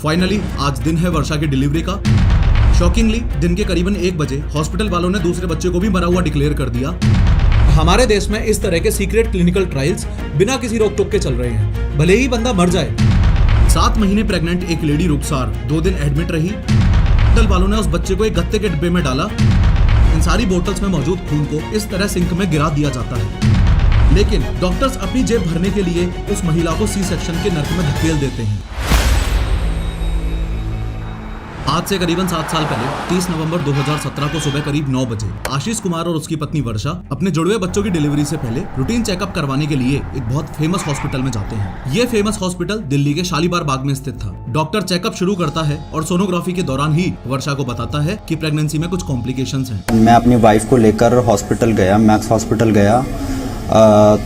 Finally आज दिन है वर्षा की डिलीवरी का। शॉकिंगली दिन के करीबन 1 बजे हॉस्पिटल वालों ने दूसरे बच्चे को भी मरा हुआ डिक्लेयर कर दिया। हमारे देश में इस तरह के सीक्रेट क्लिनिकल ट्रायल्स बिना किसी रोक टोक के चल रहे हैं, भले ही बंदा मर जाए। 7 महीने प्रेग्नेंट एक लेडी रुखसार 2 दिन एडमिट रही। हॉस्पिटल वालों ने उस बच्चे को एक गत्ते के डिब्बे में डाला। इन सारी बोतल्स में मौजूद खून को इस तरह सिंक में गिरा दिया जाता है, लेकिन डॉक्टर्स अपनी जेब भरने के लिए उस महिला को सी सेक्शन के नर्क में धकेल देते हैं। आज से करीबन 7 साल पहले 30 नवंबर 2017 को सुबह करीब 9 बजे आशीष कुमार और उसकी पत्नी वर्षा अपने जुड़वे बच्चों की डिलीवरी से पहले रूटीन चेकअप करवाने के लिए एक बहुत फेमस हॉस्पिटल में जाते हैं। ये फेमस हॉस्पिटल दिल्ली के शालीमार बाग में स्थित था। डॉक्टर चेकअप शुरू करता है और सोनोग्राफी के दौरान ही वर्षा को बताता है कि प्रेगनेंसी में कुछ कॉम्प्लिकेशंस हैं। मैं अपनी वाइफ को लेकर हॉस्पिटल गया, मैक्स हॉस्पिटल गया,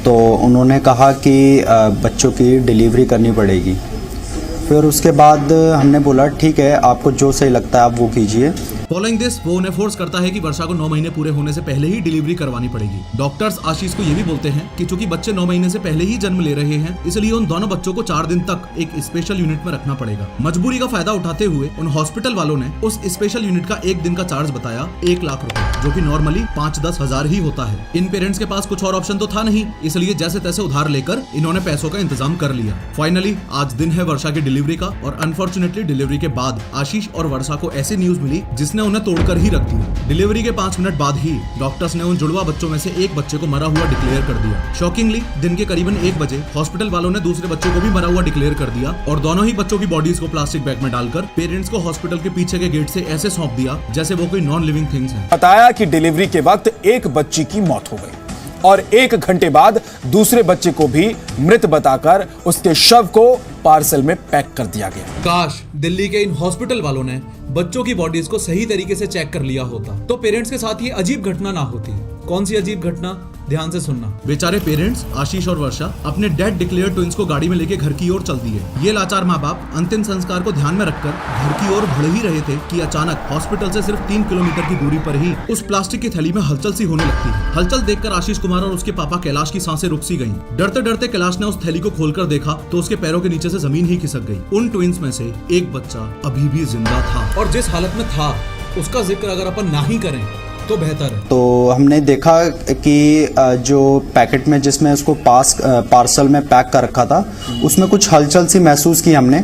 तो उन्होंने कहा कि बच्चों की डिलीवरी करनी पड़ेगी। फिर उसके बाद हमने बोला ठीक है, आपको जो सही लगता है आप वो कीजिए। फॉलोइंग दिस वो उन्हें फोर्स करता है कि वर्षा को 9 महीने पूरे होने से पहले ही डिलीवरी करवानी पड़ेगी। डॉक्टर्स आशीष को ये भी बोलते हैं कि चूंकि बच्चे 9 महीने से पहले ही जन्म ले रहे हैं, इसलिए उन दोनों बच्चों को 4 दिन तक एक स्पेशल यूनिट में रखना पड़ेगा। मजबूरी का फायदा उठाते हुए उन हॉस्पिटल वालों ने उस स्पेशल यूनिट का 1 दिन का चार्ज बताया 1 लाख रुपए, जो कि नॉर्मली 5-10 हजार ही होता है। इन पेरेंट्स के पास कुछ और ऑप्शन तो था नहीं, इसलिए जैसे तैसे उधार लेकर इन्होंने पैसों का इंतजाम कर लिया। फाइनली आज दिन है वर्षा की डिलीवरी का, और अनफॉर्चुनेटली डिलीवरी के बाद आशीष और वर्षा को ऐसी न्यूज मिली जिसने उन्हें तोड़कर ही रख दिया। डिलीवरी के 5 मिनट बाद ही डॉक्टर्स ने उन जुड़वा बच्चों में से एक बच्चे को मरा हुआ डिक्लेयर कर दिया। शॉकिंगली दिन के करीबन 1 बजे हॉस्पिटल वालों ने दूसरे बच्चे को भी मरा हुआ डिक्लेयर कर दिया और दोनों ही बच्चों की बॉडीज को प्लास्टिक बैग में डालकर पेरेंट्स को हॉस्पिटल के पीछे के गेट से ऐसे सौंप दिया जैसे वो कोई नॉन लिविंग थिंग्स हैं। बताया कि डिलीवरी के वक्त एक बच्ची की मौत हो गई और 1 घंटे बाद दूसरे बच्चे को भी मृत बताकर उसके शव को पार्सल में पैक कर दिया गया। काश दिल्ली के इन हॉस्पिटल वालों ने बच्चों की बॉडीज को सही तरीके से चेक कर लिया होता तो पेरेंट्स के साथ ये अजीब घटना ना होती। कौन सी अजीब घटना, ध्यान से सुनना। बेचारे पेरेंट्स आशीष और वर्षा अपने डेड डिक्लेयर ट्विंस को गाड़ी में लेके घर की ओर चल दिए। ये लाचार माँ बाप अंतिम संस्कार को ध्यान में रखकर घर की ओर बढ़ ही रहे थे कि अचानक हॉस्पिटल से सिर्फ 3 किलोमीटर की दूरी पर ही उस प्लास्टिक की थैली में हलचल सी होने लगती है। हलचल देखकर आशीष कुमार और उसके पापा कैलाश की सांसें रुक सी गईं। डरते डरते कैलाश ने उस थैली को खोलकर देखा तो उसके पैरों के नीचे से जमीन ही खिसक गई। उन ट्विंस में से एक बच्चा अभी भी जिंदा था, और जिस हालत में था उसका जिक्र अगर अपन ना ही करें तो बेहतर है। तो हमने देखा कि जो पैकेट में जिसमें उसको पार्सल में पैक कर रखा था उसमें कुछ हलचल सी महसूस की हमने।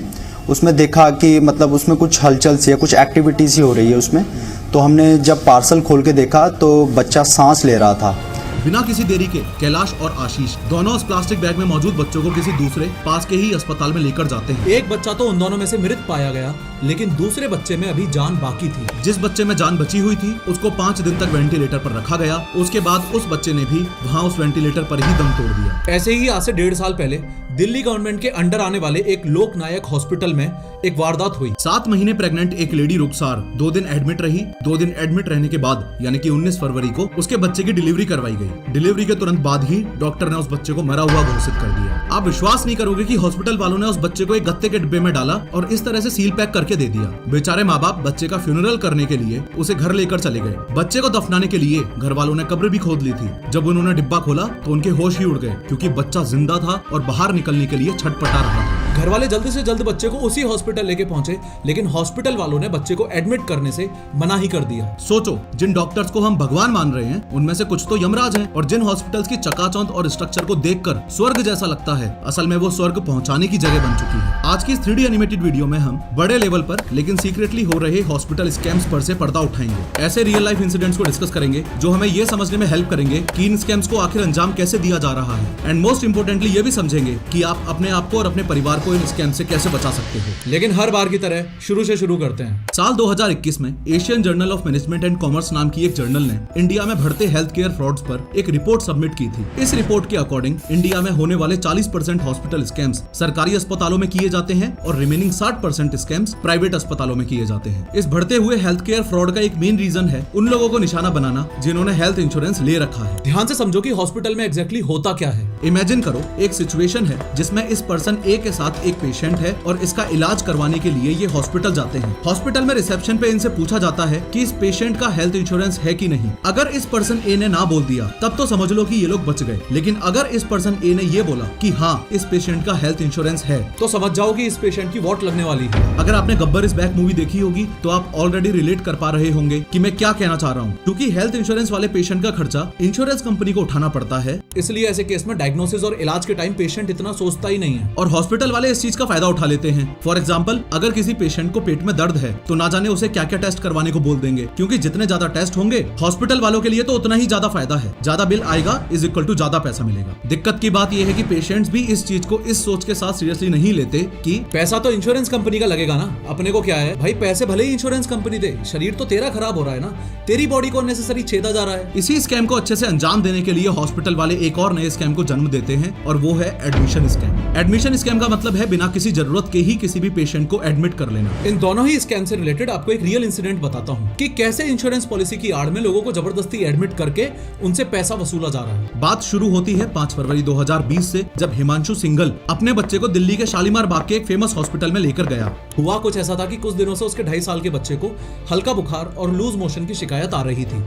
उसमें देखा कि मतलब उसमें कुछ हलचल सी है, कुछ एक्टिविटी सी हो रही है उसमें। तो हमने जब पार्सल खोल के देखा तो बच्चा सांस ले रहा था। बिना किसी देरी के कैलाश और आशीष दोनों उस प्लास्टिक बैग में मौजूद बच्चों को किसी दूसरे पास के ही अस्पताल में लेकर जाते हैं। एक बच्चा तो उन दोनों में से मृत पाया गया, लेकिन दूसरे बच्चे में अभी जान बाकी थी। जिस बच्चे में जान बची हुई थी उसको 5 दिन तक वेंटिलेटर पर रखा गया। उसके बाद उस बच्चे ने भी वहाँ उस वेंटिलेटर पर ही दम तोड़ दिया। ऐसे ही आज से 1.5 साल पहले दिल्ली गवर्नमेंट के अंडर आने वाले एक लोकनायक हॉस्पिटल में एक वारदात हुई। 7 महीने प्रेग्नेंट एक लेडी रुखसार 2 दिन एडमिट रही। 2 दिन एडमिट रहने के बाद यानी कि 19 फरवरी को उसके बच्चे की डिलीवरी करवाई गई। डिलीवरी के तुरंत बाद ही डॉक्टर ने उस बच्चे को मरा हुआ घोषित कर दिया। आप विश्वास नहीं करोगे कि हॉस्पिटल वालों ने उस बच्चे को एक गत्ते के डिब्बे में डाला और इस तरह से सील पैक करके दे दिया। बेचारे माँ बाप बच्चे का फ्यूनरल करने के लिए उसे घर लेकर चले गए। बच्चे को दफनाने के लिए घर वालों ने कब्र भी खोद ली थी। जब उन्होंने डिब्बा खोला तो उनके होश ही उड़ गए, क्योंकि बच्चा जिंदा था और बाहर निकलने के लिए छटपटा रहा था। घर वाले जल्दी से जल्द बच्चे को उसी हॉस्पिटल लेके पहुंचे, लेकिन हॉस्पिटल वालों ने बच्चे को एडमिट करने से मना ही कर दिया। सोचो, जिन डॉक्टर्स को हम भगवान मान रहे हैं उनमें से कुछ तो यमराज हैं, और जिन हॉस्पिटल्स की चकाचौंध और स्ट्रक्चर को देखकर स्वर्ग जैसा लगता है, असल में वो स्वर्ग पहुंचाने की जगह बन चुकी है। आज की इस 3D एनिमेटेड वीडियो में हम बड़े लेवल पर लेकिन सीक्रेटली हो रहे हॉस्पिटल स्कैम्स पर से पर्दा उठाएंगे। ऐसे रियल लाइफ इंसिडेंट्स को डिस्कस करेंगे जो हमें ये समझने में हेल्प करेंगे कि इन स्कैम्स को आखिर अंजाम कैसे दिया जा रहा है, एंड मोस्ट इंपोर्टेंटली ये भी समझेंगे कि आप अपने आप को और अपने परिवार को इन स्कैम से कैसे बचा सकते हो। लेकिन हर बार की तरह शुरू से शुरू करते हैं। साल 2021 में Asian journal of management and commerce नाम की एक जर्नल ने इंडिया में बढ़ते हेल्थ केयर फ्रॉड्स पर एक रिपोर्ट सबमिट की थी। इस रिपोर्ट के अकॉर्डिंग इंडिया में होने वाले 40% हॉस्पिटल स्कैम्स सरकारी अस्पतालों में किए जाते हैं और रिमेनिंग 60% स्कैम्स प्राइवेट अस्पतालों में किए जाते हैं। इस बढ़ते हुए हेल्थ केयर फ्रॉड का एक मेन रीजन है उन लोगों को निशाना बनाना जिन्होंने हेल्थ इंश्योरेंस ले रखा है। ध्यान से समझो कि हॉस्पिटल में एग्जैक्टली होता क्या है। इमेजिन करो, एक सिचुएशन है जिसमें इस पर्सन ए के साथ साथ एक पेशेंट है और इसका इलाज करवाने के लिए ये हॉस्पिटल जाते हैं। हॉस्पिटल में रिसेप्शन पे इनसे पूछा जाता है कि इस पेशेंट का हेल्थ इंश्योरेंस है कि नहीं। अगर इस पर्सन ए ने ना बोल दिया तब तो समझ लो कि ये लोग बच गए, लेकिन अगर इस पर्सन ए ने ये बोला कि हाँ इस पेशेंट का हेल्थ इंश्योरेंस है तो समझ जाओ कि इस पेशेंट की वॉट लगने वाली है। अगर आपने गब्बर इज बैक मूवी देखी होगी तो आप ऑलरेडी रिलेट कर पा रहे होंगे कि मैं क्या कहना चाह रहा हूँ, क्योंकि हेल्थ इंश्योरेंस वाले पेशेंट का खर्चा इंश्योरेंस कंपनी को उठाना पड़ता है, इसलिए ऐसे केस में डायग्नोसिस और इलाज के टाइम पेशेंट इतना सोचता ही नहीं है और हॉस्पिटल वाले इस चीज का फायदा उठा लेते हैं। फॉर एग्जाम्पल, अगर किसी पेशेंट को पेट में दर्द है तो ना जाने उसे क्या क्या टेस्ट करवाने को बोल देंगे, क्योंकि जितने ज्यादा टेस्ट होंगे हॉस्पिटल वालों के लिए तो उतना ही ज्यादा फायदा है, ज्यादा बिल आएगा इज इक्वल टू ज्यादा पैसा मिलेगा। दिक्कत की बात यह है कि पेशेंट्स भी इस चीज को इस सोच के साथ सीरियसली नहीं लेते कि पैसा तो इंश्योरेंस कंपनी का लगेगा ना, अपने को क्या है भाई, पैसे भले ही इंश्योरेंस कंपनी दे, शरीर तो तेरा खराब हो रहा है ना, तेरी बॉडी को अननेसेसरी छेदा जा रहा है। इसी स्कैम को अच्छे से अंजाम देने के लिए हॉस्पिटल वाले एक और नए स्कैम को जन्म देते हैं और वो है एडमिशन स्कैम। एडमिशन स्कैम का मतलब है बिना किसी जरूरत के ही किसी भी पेशेंट को एडमिट कर लेना। इन दोनों ही स्कैम से रिलेटेड आपको एक रियल इंसिडेंट बताता हूँ कि कैसे इंश्योरेंस पॉलिसी की आड़ में लोगों को जबरदस्ती एडमिट करके उनसे पैसा वसूला जा रहा है। बात शुरू होती है 5 फरवरी 2020 से, जब हिमांशु सिंघल अपने बच्चे को दिल्ली के शालीमार बाग के एक फेमस हॉस्पिटल में लेकर गया। हुआ कुछ ऐसा था कि कुछ दिनों से उसके 2.5 साल के बच्चे को हल्का बुखार और लूज मोशन की शिकायत आ रही थी।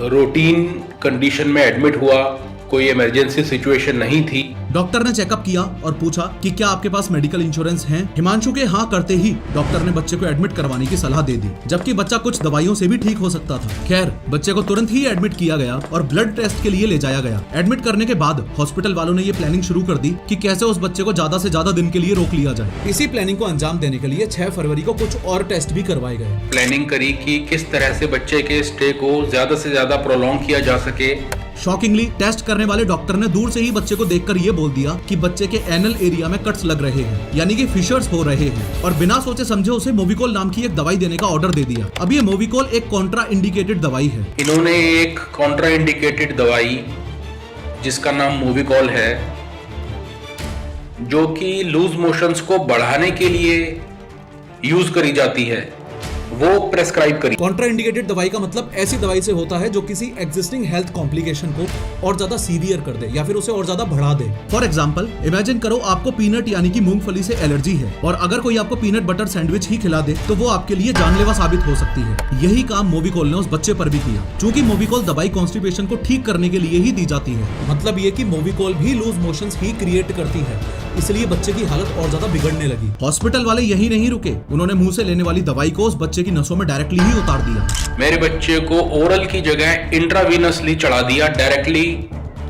रूटीन कंडीशन में एडमिट हुआ, कोई इमरजेंसी सिचुएशन नहीं थी। डॉक्टर ने चेकअप किया और पूछा कि क्या आपके पास मेडिकल इंश्योरेंस है। हिमांशु के हाँ करते ही डॉक्टर ने बच्चे को एडमिट करवाने की सलाह दे दी, जबकि बच्चा कुछ दवाइयों से भी ठीक हो सकता था। खैर, बच्चे को तुरंत ही एडमिट किया गया और ब्लड टेस्ट के लिए ले जाया गया। एडमिट करने के बाद हॉस्पिटल वालों ने ये प्लानिंग शुरू कर दी कि कैसे उस बच्चे को ज्यादा से ज्यादा दिन के लिए रोक लिया जाए। इसी प्लानिंग को अंजाम देने के लिए 6 फरवरी को कुछ और टेस्ट भी करवाए गए। प्लानिंग करी कि किस तरह से बच्चे के स्टे को ज्यादा से ज्यादा प्रोलॉन्ग किया जा सके। शॉकिंगली, टेस्ट करने वाले डॉक्टर ने दूर से ही बच्चे को देखकर ये बोल दिया कि बच्चे के एनल एरिया में कट्स लग रहे हैं, यानी कि फिशर्स हो रहे हैं, और बिना सोचे समझे उसे मोविकोल नाम की एक दवाई देने का ऑर्डर दे दिया। अब ये मोविकोल एक कॉन्ट्रा इंडिकेटेड दवाई है। इन्होंने एक कॉन्ट्रा इंडिकेटेड दवाई जिसका नाम मोविकोल है, जो कि लूज मोशंस को बढ़ाने के लिए यूज करी जाती है, वो प्रेस्क्राइब करी। कॉन्ट्रा इंडिकेटेड दवाई का मतलब ऐसी दवाई से होता है जो किसी एग्जिस्टिंग हेल्थ कॉम्प्लिकेशन को और ज्यादा सीवियर कर दे या फिर उसे और ज्यादा बढ़ा दे। फॉर एग्जांपल, इमेजिन करो आपको पीनट यानी कि मूंगफली से एलर्जी है और अगर कोई आपको पीनट बटर सैंडविच ही खिला दे तो वो आपके लिए जानलेवा साबित हो सकती है। यही काम मोविकोल ने उस बच्चे पर भी किया। चूंकि मोविकोल दवाई कॉन्स्टिपेशन को ठीक करने के लिए ही दी जाती है, मतलब ये कि मोविकोल भी लूज मोशंस ही क्रिएट करती है, इसलिए बच्चे की हालत और ज्यादा बिगड़ने लगी। हॉस्पिटल वाले यही नहीं रुके, उन्होंने मुंह से लेने वाली दवाई को उस बच्चे की नसों में डायरेक्टली ही उतार दिया। मेरे बच्चे को ओरल की जगह इंट्रावीनसली चढ़ा दिया, डायरेक्टली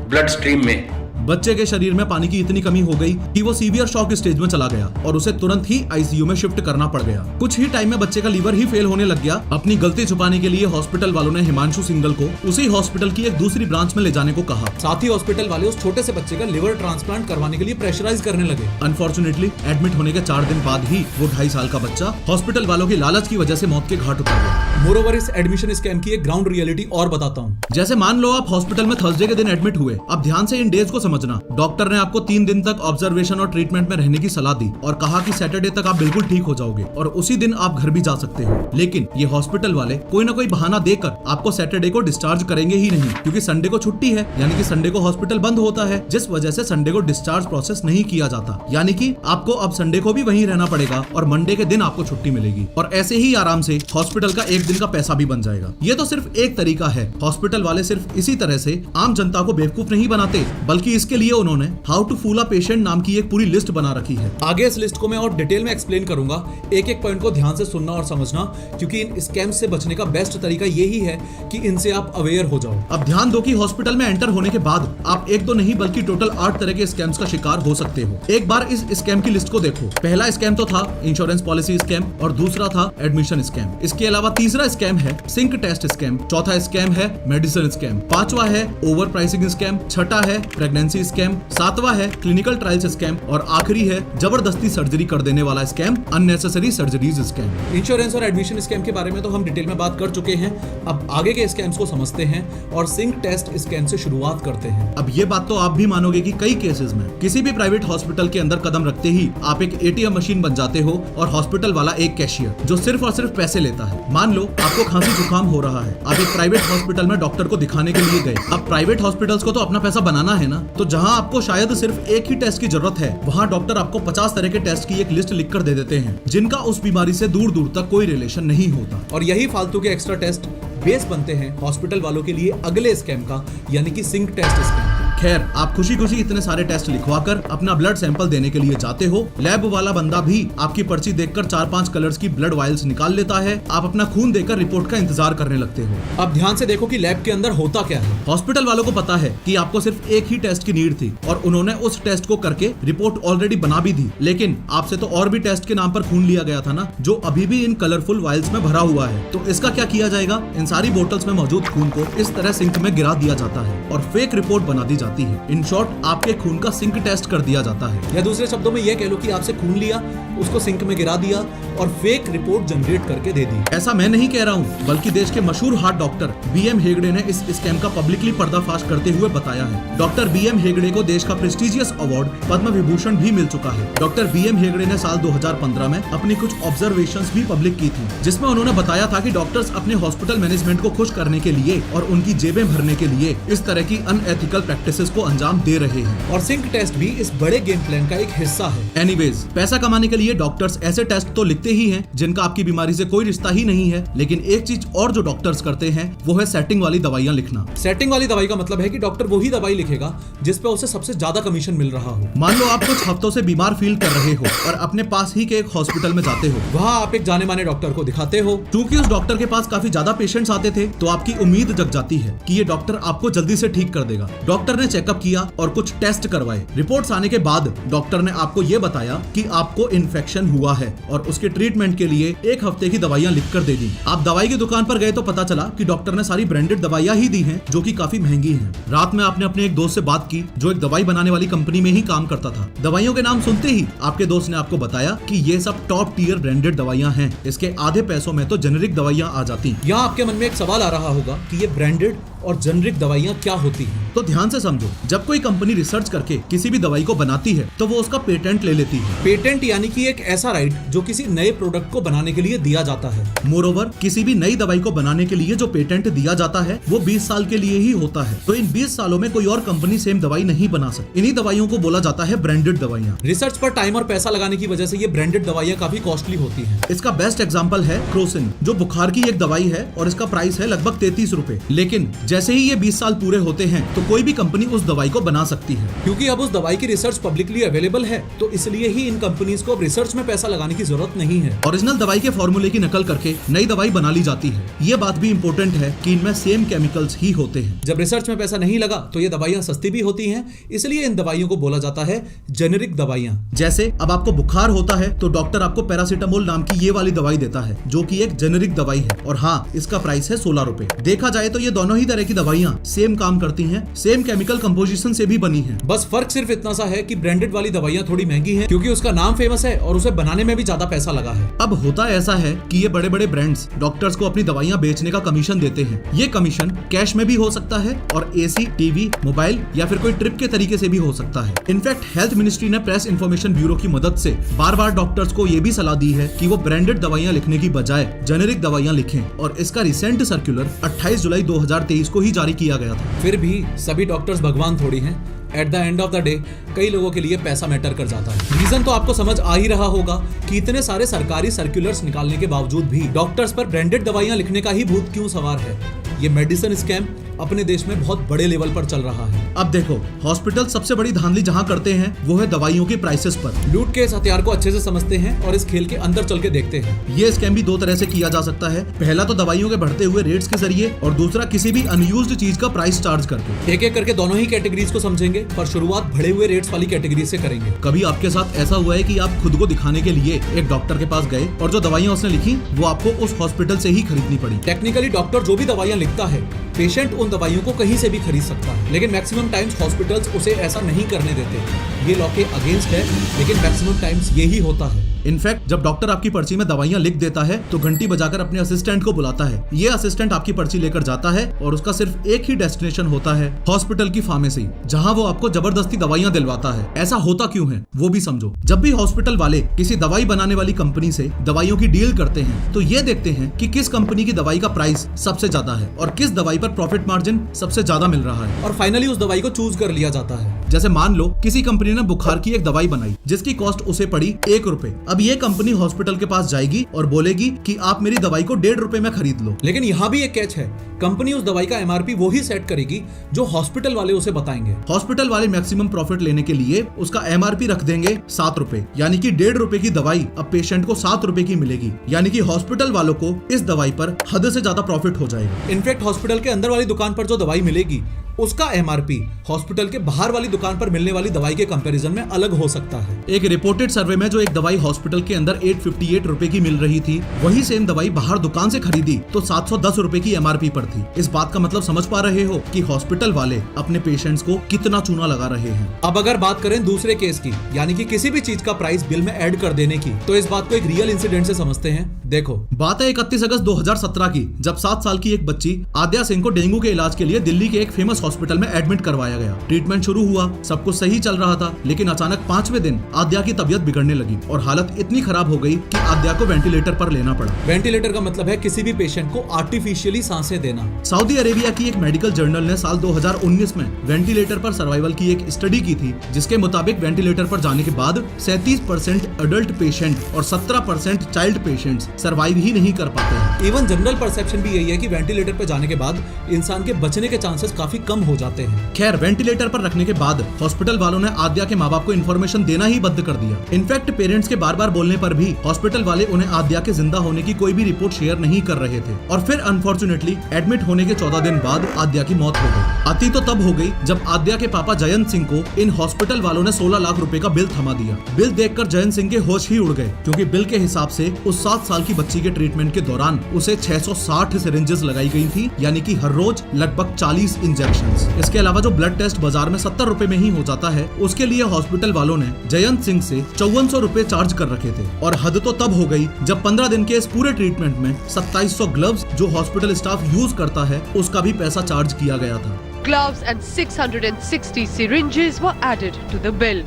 ब्लड स्ट्रीम में। बच्चे के शरीर में पानी की इतनी कमी हो गई कि वो सीवियर शॉक स्टेज में चला गया और उसे तुरंत ही आईसीयू में शिफ्ट करना पड़ गया। कुछ ही टाइम में बच्चे का लीवर ही फेल होने लग गया। अपनी गलती छुपाने के लिए हॉस्पिटल वालों ने हिमांशु सिंघल को उसी हॉस्पिटल की एक दूसरी ब्रांच में ले जाने को कहा। साथ ही हॉस्पिटल वाले उस छोटे से बच्चे का लिवर ट्रांसप्लांट करवाने के लिए प्रेशराइज करने लगे। अनफॉर्चुनेटली, एडमिट होने के 4 दिन बाद ही वो 2.5 साल का बच्चा हॉस्पिटल वालों की लालच की वजह से मौत के घाट उतर गया। मोरोवर, इस एडमिशन स्कैम की एक ग्राउंड रियलिटी और बताता हूँ। जैसे मान लो आप हॉस्पिटल में थर्सडे के दिन एडमिट हुए। अब ध्यान से इन डेज को समझना। डॉक्टर ने आपको 3 दिन तक ऑब्जर्वेशन और ट्रीटमेंट में रहने की सलाह दी और कहा कि सैटरडे तक आप बिल्कुल ठीक हो जाओगे और उसी दिन आप घर भी जा सकते हो। लेकिन ये हॉस्पिटल वाले कोई ना कोई बहाना देकर आपको सैटरडे को डिस्चार्ज करेंगे ही नहीं, क्योंकि संडे को छुट्टी है, यानी कि संडे को हॉस्पिटल बंद होता है, जिस वजह से संडे को डिस्चार्ज प्रोसेस नहीं किया जाता। यानी कि आपको अब संडे को भी वहीं रहना पड़ेगा और मंडे के दिन आपको छुट्टी मिलेगी और ऐसे ही आराम से हॉस्पिटल का 1 दिन का पैसा भी बन जाएगा। ये तो सिर्फ एक तरीका है। हॉस्पिटल वाले सिर्फ इसी तरह से आम जनता को बेवकूफ नहीं बनाते, बल्कि इसके लिए उन्होंने how to fool a patient नाम की एक पूरी लिस्ट बना रखी है। आगे इस लिस्ट को मैं और डिटेल में एक्सप्लेन करूंगा। एक एक पॉइंट को ध्यान से सुनना और समझना, क्योंकि इन स्कैम्स से बचने का बेस्ट तरीका यही है कि इनसे आप अवेयर हो जाओ। अब ध्यान दो कि हॉस्पिटल में एंटर होने के बाद आप एक दो नहीं बल्कि टोटल 8 तरह के स्कैम्स का शिकार हो सकते हो। एक बार इस स्कैम की लिस्ट को देखो। पहला स्कैम तो था इंश्योरेंस पॉलिसी स्कैम और दूसरा था एडमिशन स्कैम। इसके अलावा तीसरा स्कैम है सिंक टेस्ट स्कैम, चौथा स्कैम है मेडिसिन स्कैम, पांचवा है ओवर प्राइसिंग स्कैम, छठा है प्रेगनेंसी स्कैम, सातवां है क्लिनिकल ट्रायल्स स्कैम और आखिरी है जबरदस्ती सर्जरी कर देने वाला scam, unnecessary surgeries scam. Insurance और एडमिशन स्कैम के बारे में तो हम डिटेल में बात कर चुके हैं। अब आगे के स्कैम्स को समझते हैं और सिंक टेस्ट स्कैम से शुरुआत करते हैं। अब ये बात तो आप भी मानोगे कि कई केसेस में किसी भी प्राइवेट हॉस्पिटल के अंदर कदम रखते ही आप एक एटीएम मशीन बन जाते हो और हॉस्पिटल वाला एक कैशियर जो सिर्फ और सिर्फ पैसे लेता है। मान लो आपको खांसी जुकाम हो रहा है, आप एक प्राइवेट हॉस्पिटल में डॉक्टर को दिखाने के लिए गए। अब प्राइवेट हॉस्पिटल्स को तो अपना पैसा बनाना है ना, तो जहां आपको शायद सिर्फ एक ही टेस्ट की जरूरत है, वहां डॉक्टर आपको 50 तरह के टेस्ट की एक लिस्ट लिखकर दे देते हैं, जिनका उस बीमारी से दूर दूर तक कोई रिलेशन नहीं होता। और यही फालतू के एक्स्ट्रा टेस्ट बेस बनते हैं हॉस्पिटल वालों के लिए अगले स्कैम का, यानी कि सिंक टेस्ट स्कैम। खैर, आप खुशी खुशी इतने सारे टेस्ट लिखवाकर अपना ब्लड सैंपल देने के लिए जाते हो। लैब वाला बंदा भी आपकी पर्ची देखकर 4-5 कलर्स की ब्लड वायल्स निकाल लेता है। आप अपना खून देकर रिपोर्ट का इंतजार करने लगते हो। अब ध्यान से देखो कि लैब के अंदर होता क्या है। हॉस्पिटल वालों को पता है कि आपको सिर्फ एक ही टेस्ट की नीड थी और उन्होंने उस टेस्ट को करके रिपोर्ट ऑलरेडी बना भी दी, लेकिन आपसे तो और भी टेस्ट के नाम पर खून लिया गया था ना, जो अभी भी इन कलरफुल वायल्स में भरा हुआ है। तो इसका क्या किया जाएगा? इन सारी बोतल्स में मौजूद खून को इस तरह सिंक में गिरा दिया जाता है और फेक रिपोर्ट बना दी जाती है। इन शॉर्ट, आपके खून का सिंक टेस्ट कर दिया जाता है, या दूसरे शब्दों में यह कह लो कि आपसे खून लिया, उसको सिंक में गिरा दिया और फेक रिपोर्ट जनरेट करके दे दी। ऐसा मैं नहीं कह रहा हूँ, बल्कि देश के मशहूर हार्ट डॉक्टर BM हेगड़े ने इस स्कैम का पब्लिकली पर्दाफाश करते हुए बताया है। डॉक्टर BM हेगड़े को देश का प्रेस्टिजियस अवार्ड पद्म विभूषण भी मिल चुका है। डॉक्टर BM हेगड़े ने साल 2015 में अपनी कुछ ऑब्जर्वेशंस भी पब्लिक की थी, जिसमें उन्होंने बताया था कि डॉक्टर्स अपने हॉस्पिटल मैनेजमेंट को खुश करने के लिए और उनकी जेबें भरने के लिए इस तरह की अनएथिकल प्रैक्टिसेस को अंजाम दे रहे हैं, और सिंक टेस्ट भी इस बड़े गेम प्लान का एक हिस्सा है। एनीवेज, पैसा कमाने के लिए डॉक्टर्स ऐसे टेस्ट तो लिखते ही हैं जिनका आपकी बीमारी से कोई रिश्ता ही नहीं है, लेकिन एक चीज और जो डॉक्टर्स करते हैं वो है सेटिंग वाली दवाइयां लिखना। सेटिंग वाली दवाई का मतलब है कि डॉक्टर वही दवाई लिखेगा जिस पे उसे सबसे ज्यादा कमीशन मिल रहा हो। मान लो आप कुछ हफ्तों से बीमार फील कर रहे हो और अपने पास ही के एक हॉस्पिटल में जाते हो। वहाँ आप एक जाने माने डॉक्टर को दिखाते हो। क्योंकि उस डॉक्टर के पास काफी ज्यादा पेशेंट्स आते थे, तो आपकी उम्मीद जग जाती है कि ये डॉक्टर आपको जल्दी से ठीक कर देगा। डॉक्टर ने चेकअप किया और कुछ टेस्ट करवाए। रिपोर्ट्स आने के बाद डॉक्टर ने आपको ये बताया कि आपको इन्फेक्शन हुआ है और उसके ट्रीटमेंट के लिए 1 हफ्ते की दवाइयां लिखकर दे दी। आप दवाई की दुकान पर गए तो पता चला कि डॉक्टर ने सारी ब्रांडेड दवाइयां ही दी हैं, जो कि काफी महंगी हैं। रात में आपने अपने एक दोस्त से बात की जो एक दवाई बनाने वाली कंपनी में ही काम करता था। दवाइयों के नाम सुनते ही आपके दोस्त ने आपको बताया कि ये सब टॉप टियर ब्रांडेड दवाइयां हैं, इसके आधे पैसों में तो जेनेरिक दवाइयां आ जाती। यहाँ आपके मन में एक सवाल आ रहा होगा कि ये ब्रांडेड और जेनेरिक दवाइयां क्या होती हैं? तो ध्यान से समझो, जब कोई कंपनी रिसर्च करके किसी भी दवाई को बनाती है तो वो उसका पेटेंट ले लेती है। पेटेंट यानी कि एक ऐसा राइट जो किसी नए प्रोडक्ट को बनाने के लिए दिया जाता है। मोरओवर, किसी भी नई दवाई को बनाने के लिए जो पेटेंट दिया जाता है वो 20 साल के लिए ही होता है। तो इन 20 सालों में कोई और कंपनी सेम दवाई नहीं बना सकती। इन्हीं दवाइयों को बोला जाता है ब्रांडेड दवाइयां। रिसर्च पर टाइम और पैसा लगाने की वजह से ये ब्रांडेड दवाइयां काफी कॉस्टली होती है। इसका बेस्ट एग्जाम्पल है क्रोसिन, जो बुखार की एक दवाई है और इसका प्राइस है लगभग 33 रुपए। लेकिन जैसे ही ये 20 साल पूरे होते हैं तो कोई भी कंपनी उस दवाई को बना सकती है। क्योंकि अब उस दवाई की रिसर्च पब्लिकली अवेलेबल है, तो इसलिए ही इन कंपनीज को अब रिसर्च में पैसा लगाने की जरूरत नहीं है। ओरिजिनल दवाई के फॉर्मूले की नकल करके नई दवाई बना ली जाती है। ये बात भी इम्पोर्टेंट है कि इनमें सेम केमिकल्स ही होते हैं। जब रिसर्च में पैसा नहीं लगा तो ये दवाइयां सस्ती भी होती हैं, इसलिए इन दवाइयों को बोला जाता है जेनेरिक दवाइयां। जैसे अब आपको बुखार होता है तो डॉक्टर आपको पैरासीटामोल नाम की ये वाली दवाई देता है, जो कि एक जेनेरिक दवाई है, और हाँ, इसका प्राइस है 16 रुपए। देखा जाए तो ये दोनों ही तरह की दवाइयां सेम काम करती हैं, सेम केमिकल कंपोजिशन से भी बनी हैं। बस फर्क सिर्फ इतना सा है कि ब्रांडेड वाली दवाइयां थोड़ी महंगी हैं, क्योंकि उसका नाम फेमस है और उसे बनाने में भी ज्यादा पैसा लगा है। अब होता ऐसा है कि ये बड़े बड़े ब्रांड्स डॉक्टर्स को अपनी दवाइयां बेचने का कमीशन देते हैं। ये कमीशन कैश में भी हो सकता है और AC, टीवी, मोबाइल या फिर कोई ट्रिप के तरीके से भी हो सकता है। इनफैक्ट हेल्थ मिनिस्ट्री ने प्रेस इंफॉर्मेशन ब्यूरो की मदद से बार बार डॉक्टर्स को ये भी सलाह दी है कि वो ब्रांडेड दवाइयां लिखने की बजाय जेनेरिक दवाइयां लिखें, और इसका रिसेंट सर्कुलर 28 जुलाई 2023 को ही जारी किया गया था। फिर भी सभी डॉक्टर्स भगवान थोड़ी हैं। At the end of the day कई लोगों के लिए पैसा मैटर कर जाता है। रीजन तो आपको समझ आ ही रहा होगा कि इतने सारे सरकारी सर्कुलर्स निकालने के बावजूद भी डॉक्टर्स पर ब्रांडेड दवाइयां लिखने का ही भूत क्यों सवार है। ये मेडिसिन स्कैम अपने देश में बहुत बड़े लेवल पर चल रहा है। अब देखो, हॉस्पिटल सबसे बड़ी धांधली जहां करते हैं वो है दवाइयों के प्राइसेस पर। लूट के इस हथियार को अच्छे से समझते हैं और इस खेल के अंदर चल के देखते हैं। ये स्कैम भी 2 तरह से किया जा सकता है। पहला तो दवाइयों के बढ़ते हुए रेट्स के जरिए, और दूसरा किसी भी अनयूज्ड चीज का प्राइस चार्ज करके। एक एक करके दोनों ही कैटेगरीज को समझेंगे, पर शुरुआत बढ़े हुए रेट्स वाली कैटेगरी से करेंगे। कभी आपके साथ ऐसा हुआ है कि आप खुद को दिखाने के लिए एक डॉक्टर के पास गए और जो दवाइयां उसने लिखी वो आपको उस हॉस्पिटल से ही खरीदनी पड़ी? टेक्निकली डॉक्टर जो भी दवाइयां लिखता है, पेशेंट उन दवाइयों को कहीं से भी खरीद सकता है, लेकिन मैक्सिमम टाइम्स हॉस्पिटल्स उसे ऐसा नहीं करने देते। ये लॉ के अगेंस्ट है, लेकिन मैक्सिमम टाइम्स यही होता है। इनफैक्ट जब डॉक्टर आपकी पर्ची में दवाइयाँ लिख देता है तो घंटी बजाकर अपने असिस्टेंट को बुलाता है। ये असिस्टेंट आपकी पर्ची लेकर जाता है और उसका सिर्फ एक ही डेस्टिनेशन होता है, हॉस्पिटल की फार्मेसी, जहाँ वो आपको जबरदस्ती दवाइयाँ दिलवाता है। ऐसा होता क्यों है वो भी समझो। जब भी हॉस्पिटल वाले किसी दवाई बनाने वाली कंपनी से दवाइयों की डील करते हैं तो ये देखते हैं कि किस कंपनी की दवाई का प्राइस सबसे ज्यादा है और किस दवाई पर प्रॉफिट मार्जिन सबसे ज्यादा मिल रहा है, और फाइनली उस दवाई को चूज कर लिया जाता है। जैसे मान लो किसी कंपनी ने बुखार की एक दवाई बनाई जिसकी कॉस्ट उसे पड़ी 1 रुपए। अब ये कंपनी हॉस्पिटल के पास जाएगी और बोलेगी कि आप मेरी दवाई को 1.5 रुपए में खरीद लो। लेकिन यहाँ भी एक कैच है, कंपनी उस दवाई का एमआरपी वो ही सेट करेगी जो हॉस्पिटल वाले उसे बताएंगे। हॉस्पिटल वाले मैक्सिमम प्रॉफिट लेने के लिए उसका एमआरपी रख देंगे 7 रुपए, यानी कि 1.5 रुपए की दवाई अब पेशेंट को 7 रुपए की मिलेगी, यानी कि हॉस्पिटल वालों को इस दवाई पर हद से ज्यादा प्रॉफिट हो जाएगा। इनफैक्ट हॉस्पिटल के अंदर वाली दुकान पर जो दवाई मिलेगी उसका एमआरपी हॉस्पिटल के बाहर वाली दुकान पर मिलने वाली दवाई के कंपैरिजन में अलग हो सकता है। एक रिपोर्टेड सर्वे में जो एक दवाई हॉस्पिटल के अंदर 858 रुपए की मिल रही थी, वही सेम दवाई बाहर दुकान से खरीदी तो 710 रुपए की एमआरपी पर थी। इस बात का मतलब समझ पा रहे हो कि हॉस्पिटल वाले अपने पेशेंट्स को कितना चूना लगा रहे हैं। अब अगर बात करें दूसरे केस की, यानी कि किसी भी चीज का प्राइस बिल में ऐड कर देने की, तो इस बात को एक रियल इंसिडेंट से समझते हैं। देखो, बात है 31 अगस्त 2017 की, जब 7 साल की एक बच्ची आद्या सिंह को डेंगू के इलाज के लिए दिल्ली के एक फेमस हॉस्पिटल में एडमिट करवाया गया। ट्रीटमेंट शुरू हुआ, सब कुछ सही चल रहा था, लेकिन अचानक 5वें दिन आद्या की तबीयत बिगड़ने लगी और हालत इतनी खराब हो गई कि आद्या को वेंटिलेटर पर लेना पड़ा। वेंटिलेटर का मतलब है किसी भी पेशेंट को आर्टिफिशियली सांसें देना। सऊदी अरेबिया की एक मेडिकल जर्नल ने साल 2019 में वेंटिलेटर पर सर्वाइवल की एक स्टडी की थी, जिसके मुताबिक वेंटिलेटर पर जाने के बाद 37% अडल्ट पेशेंट और 17% चाइल्ड पेशेंट्स सर्वाइव ही नहीं कर पाते हैं। इवन जनरल परसेप्शन भी यही है कि वेंटिलेटर पर जाने के बाद इंसान के बचने के चांसेस काफी कम हो जाते हैं। खैर, वेंटिलेटर पर रखने के बाद हॉस्पिटल वालों ने आद्या के माँ बाप को इन्फॉर्मेशन देना ही बंद कर दिया। इनफैक्ट पेरेंट्स के बार बार बोलने पर भी हॉस्पिटल वाले उन्हें आद्या के जिंदा होने की कोई भी रिपोर्ट शेयर नहीं कर रहे थे। और फिर अनफॉर्चुनेटली एडमिट होने के 14 दिन बाद आद्या की मौत हो गई। अति तो तब हो गई जब आद्या के पापा जयंत सिंह को इन हॉस्पिटल वालों ने 16 लाख रुपए का बिल थमा दिया। बिल देखकर जयंत सिंह के होश ही उड़ गए, क्योंकि बिल के हिसाब से उस 7 साल की बच्ची के ट्रीटमेंट के दौरान उसे 660 सिरिंजेस लगाई गई थी, यानी कि हर रोज लगभग 40 इंजेक्शंस। इसके अलावा जो ब्लड टेस्ट बाजार में 70 रुपए में ही हो जाता है, उसके लिए हॉस्पिटल वालों ने जयंत सिंह से 5400 रुपए चार्ज कर रखे थे। और हद तो तब हो गई जब 15 दिन के इस पूरे ट्रीटमेंट में 2700 ग्लव्स जो हॉस्पिटल स्टाफ यूज करता है उसका भी पैसा चार्ज किया गया था। Gloves and 660 syringes were added to the bill.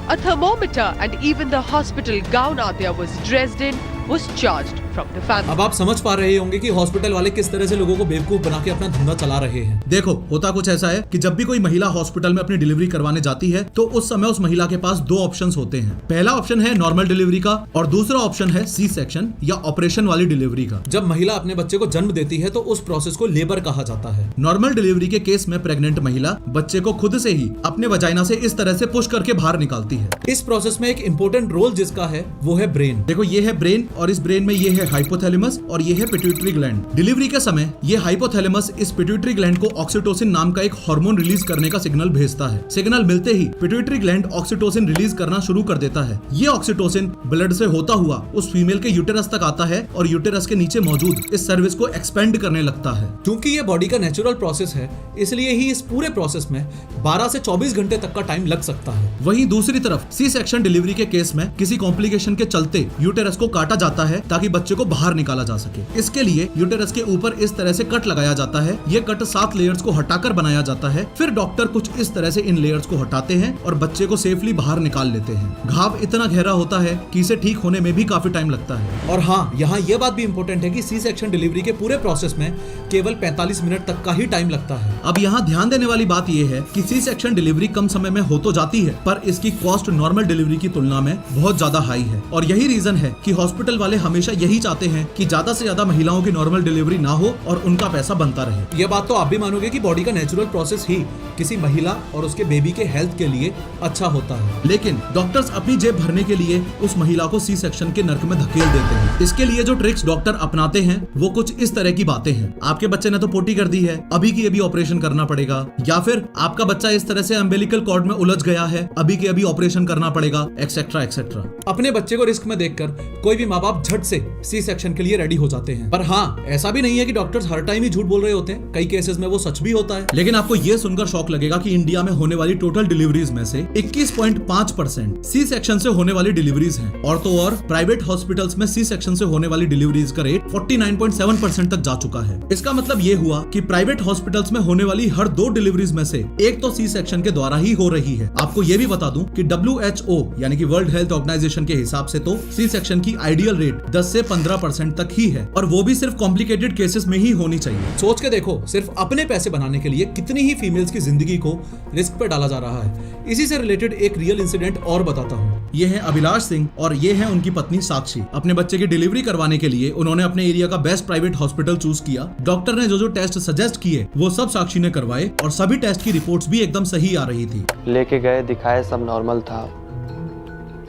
A thermometer and even the hospital gown Adya was dressed in was charged from the family. अब आप समझ पा रहे होंगे कि हॉस्पिटल वाले किस तरह से लोगों को बेवकूफ बना के अपना धंधा चला रहे हैं। देखो, होता कुछ ऐसा है कि जब भी कोई महिला हॉस्पिटल में अपनी डिलीवरी करवाने जाती है तो उस समय उस महिला के पास 2 ऑप्शंस होते हैं। पहला ऑप्शन है नॉर्मल डिलीवरी का और दूसरा ऑप्शन है सी सेक्शन या ऑपरेशन वाली डिलीवरी का। जब महिला अपने बच्चे को जन्म देती है तो उस प्रोसेस को लेबर कहा जाता है। नॉर्मल डिलीवरी के केस में प्रेग्नेंट महिला बच्चे को खुद से ही अपने वजाइना से इस तरह से पुश करके बाहर निकालती है। इस प्रोसेस में एक इंपॉर्टेंट रोल जिसका है वो है ब्रेन। देखो, ये है ब्रेन और इस ब्रेन में ये है हाइपोथैलेमस और ये है पिट्यूटरी ग्लैंड। डिलीवरी के समय ये हाइपोथैलेमस इस पिट्यूटरी ग्लैंड को ऑक्सीटोसिन नाम का एक हार्मोन रिलीज करने का सिग्नल भेजता है। सिग्नल मिलते ही पिट्यूटरी ग्लैंड ऑक्सीटोसिन रिलीज करना शुरू कर देता है। ये ऑक्सीटोसिन ब्लड से होता हुआ उस फीमेल के यूटेरस तक आता है और यूटेरस के नीचे मौजूद इस सर्विस को एक्सपेंड करने लगता है। क्योंकि ये बॉडी का नेचुरल प्रोसेस है, इसलिए ही इस पूरे प्रोसेस में 12 से 24 घंटे तक का टाइम लग सकता है। वहीं दूसरी तरफ सी सेक्शन डिलीवरी के केस में किसी कॉम्प्लिकेशन के चलते यूटेरस को काटा जाता है ताकि बच्चे को बाहर निकाला जा सके। इसके लिए यूटेरस के ऊपर इस तरह से कट लगाया जाता है। ये कट 7 लेयर्स को हटाकर बनाया जाता है। फिर डॉक्टर कुछ इस तरह से इन लेयर्स को हटाते हैं और बच्चे को सेफली बाहर निकाल लेते हैं। घाव इतना गहरा होता है कि इसे ठीक होने में भी काफी टाइम लगता है। और हाँ, यहाँ ये बात भी इम्पोर्टेंट है कि सी सेक्शन डिलीवरी के पूरे प्रोसेस में केवल 45 मिनट तक का ही टाइम लगता है। अब यहाँ ध्यान देने वाली बात यह है कि सी सेक्शन डिलीवरी कम समय में हो तो जाती है, पर इसकी कॉस्ट नॉर्मल डिलीवरी की तुलना में बहुत ज्यादा हाई है। और यही रीजन है कि हॉस्पिटल वाले हमेशा यही चाहते हैं कि ज्यादा से ज्यादा महिलाओं की नॉर्मल डिलीवरी ना हो और उनका पैसा बनता रहे। ये बात तो आप भी मानोगे कि बॉडी का नेचुरल प्रोसेस ही किसी महिला और उसके बेबी के हेल्थ के लिए अच्छा होता है, लेकिन डॉक्टर्स अपनी जेब भरने के लिए उस महिला को सी सेक्शन के नर्क में धकेल देते हैं। इसके लिए जो ट्रिक्स डॉक्टर अपनाते हैं वो कुछ इस तरह की बातें हैं। आपके बच्चे ने तो पोटी कर दी है, अभी की अभी ऑपरेशन करना पड़ेगा, या फिर आपका बच्चा इस तरह से अम्बिलिकल कॉर्ड में उलझ गया है, अभी के अभी ऑपरेशन करना पड़ेगा, एक्सेट्रा एक्सेट्रा। अपने बच्चे को रिस्क में देखकर कोई भी माँ बाप आप झट से सी सेक्शन के लिए रेडी हो जाते हैं। पर हाँ, ऐसा भी नहीं है कि डॉक्टर्स हर टाइम ही झूठ बोल रहे होते हैं, कई केसेस में वो सच भी होता है। लेकिन आपको ये सुनकर शौक लगेगा कि इंडिया में होने वाली टोटल डिलीवरीज में से 21.5% सी सेक्शन से होने वाली डिलीवरीज हैं। और तो और प्राइवेट हॉस्पिटल्स में सी सेक्शन से होने वाली डिलीवरीज का रेट 49.7% तक जा चुका है। इसका मतलब ये हुआ कि प्राइवेट हॉस्पिटल्स में होने वाली हर 2 डिलीवरीज में से एक तो सी सेक्शन के द्वारा ही हो रही है। आपको ये भी बता दूं कि WHO यानी कि वर्ल्ड हेल्थ ऑर्गेनाइजेशन के हिसाब से तो सी सेक्शन की आइडियल रेट 10 से 15% तक ही है, और वो भी सिर्फ कॉम्प्लिकेटेड केसेस में ही होनी चाहिए। सोच के देखो, सिर्फ अपने पैसे बनाने के लिए कितनी ही फीमेल्स की जिंदगी को रिस्क पे डाला जा रहा है। इसी से रिलेटेड एक रियल इंसिडेंट और बताता हूँ। ये है अभिलाष सिंह और ये है उनकी पत्नी साक्षी। अपने बच्चे की डिलीवरी करवाने के लिए उन्होंने अपने एरिया का बेस्ट प्राइवेट हॉस्पिटल चूज किया। डॉक्टर ने जो टेस्ट सजेस्ट किए वो सब साक्षी ने करवाए और सभी टेस्ट की रिपोर्ट्स भी एकदम सही आ रही थी। लेके गए, दिखाए, सब नॉर्मल था।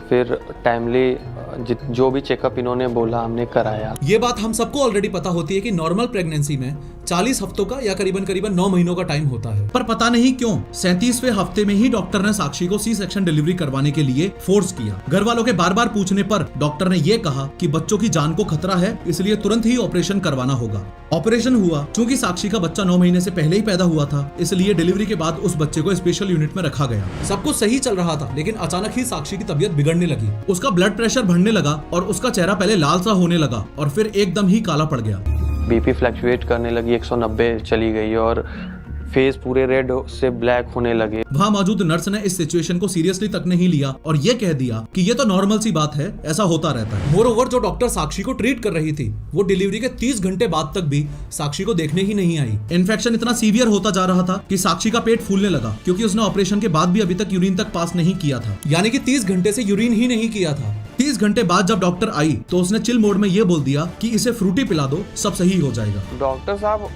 फिर टाइमली जो भी चेकअप इन्होंने बोला हमने कराया। ये बात हम सबको ऑलरेडी पता होती है कि नॉर्मल प्रेगनेंसी में 40 हफ्तों का या करीबन 9 महीनों का टाइम होता है। पर पता नहीं क्यों 37वें हफ्ते में ही डॉक्टर ने साक्षी को सी सेक्शन डिलीवरी करवाने के लिए फोर्स किया। घर वालों के बार बार पूछने पर डॉक्टर ने ये कहा कि बच्चों की जान को खतरा है, इसलिए तुरंत ही ऑपरेशन करवाना होगा। ऑपरेशन हुआ। चूंकि साक्षी का बच्चा 9 महीने से पहले ही पैदा हुआ था, इसलिए डिलीवरी के बाद उस बच्चे को स्पेशल यूनिट में रखा गया। सब कुछ सही चल रहा था, लेकिन अचानक ही साक्षी की तबीयत बिगड़ने लगी। उसका ब्लड प्रेशर बढ़ने लगा और उसका चेहरा पहले लाल सा होने लगा और फिर एकदम ही काला पड़ गया। बीपी फ्लक्चुएट करने लगी, 190 चली गई और फेस पूरे रेड से ब्लैक होने लगे। वहाँ मौजूद नर्स ने इस सिचुएशन को सीरियसली तक नहीं लिया और ये कह दिया कि ये तो नॉर्मल सी बात है, ऐसा होता रहता है। मोरओवर जो डॉक्टर साक्षी को ट्रीट कर रही थी वो डिलीवरी के 30 घंटे बाद तक भी साक्षी को देखने ही नहीं आई। इन्फेक्शन इतना सीवियर होता जा रहा था कि साक्षी का पेट फूलने लगा, क्योंकि उसने ऑपरेशन के बाद भी अभी तक यूरिन तक पास नहीं किया था। यानी कि 30 घंटे से यूरिन ही नहीं किया था। 30 घंटे बाद जब डॉक्टर आई तो उसने चिल मोड में ये बोल दिया कि इसे फ्रूटी पिला दो, सब सही हो जाएगा। डॉक्टर साहब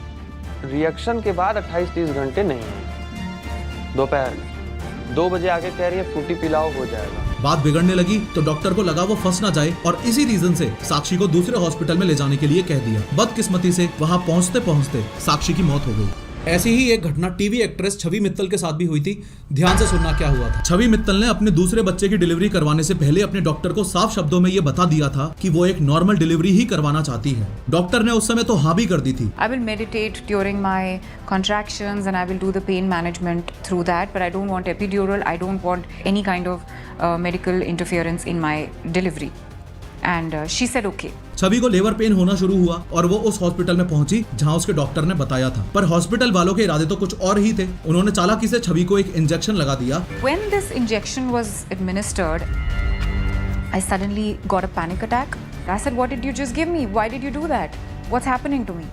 रिएक्शन के बाद 28-30 घंटे नहीं है, दोपहर में 2 बजे आके कह रही है फ्रूटी पिलाओ, हो जाएगा। बात बिगड़ने लगी तो डॉक्टर को लगा वो फंस ना जाए और इसी रीजन से साक्षी को दूसरे हॉस्पिटल में ले जाने के लिए कह दिया। बदकिस्मती से वहां पहुंचते पहुंचते साक्षी की मौत हो गई। ऐसी ही एक घटना टीवी एक्ट्रेस छवि मित्तल के साथ भी हुई थी। ध्यान से सुनना क्या हुआ था। छवि मित्तल ने अपने दूसरे बच्चे की डिलीवरी करवाने से पहले अपने डॉक्टर को साफ शब्दों में ये बता दिया था कि वो एक नॉर्मल डिलीवरी ही करवाना चाहती है। डॉक्टर ने उस समय तो हाँ भी कर दी थी। I will meditate during my contractions and I will do the pain management through that, but I don't want epidural, I don't want any kind of medical interference in my delivery. And she said okay. छवि को labour pain होना शुरू हुआ और वो उस hospital में पहुंची जहां उसके डॉक्टर ने बताया था। पर हॉस्पिटल वालों के इरादे तो कुछ और ही थे। उन्होंने चालाकी से छवि को एक इंजेक्शन लगा दिया। When this injection was administered, I suddenly got a panic attack. I said, what did you just give me? Why did you do that? What's happening to me?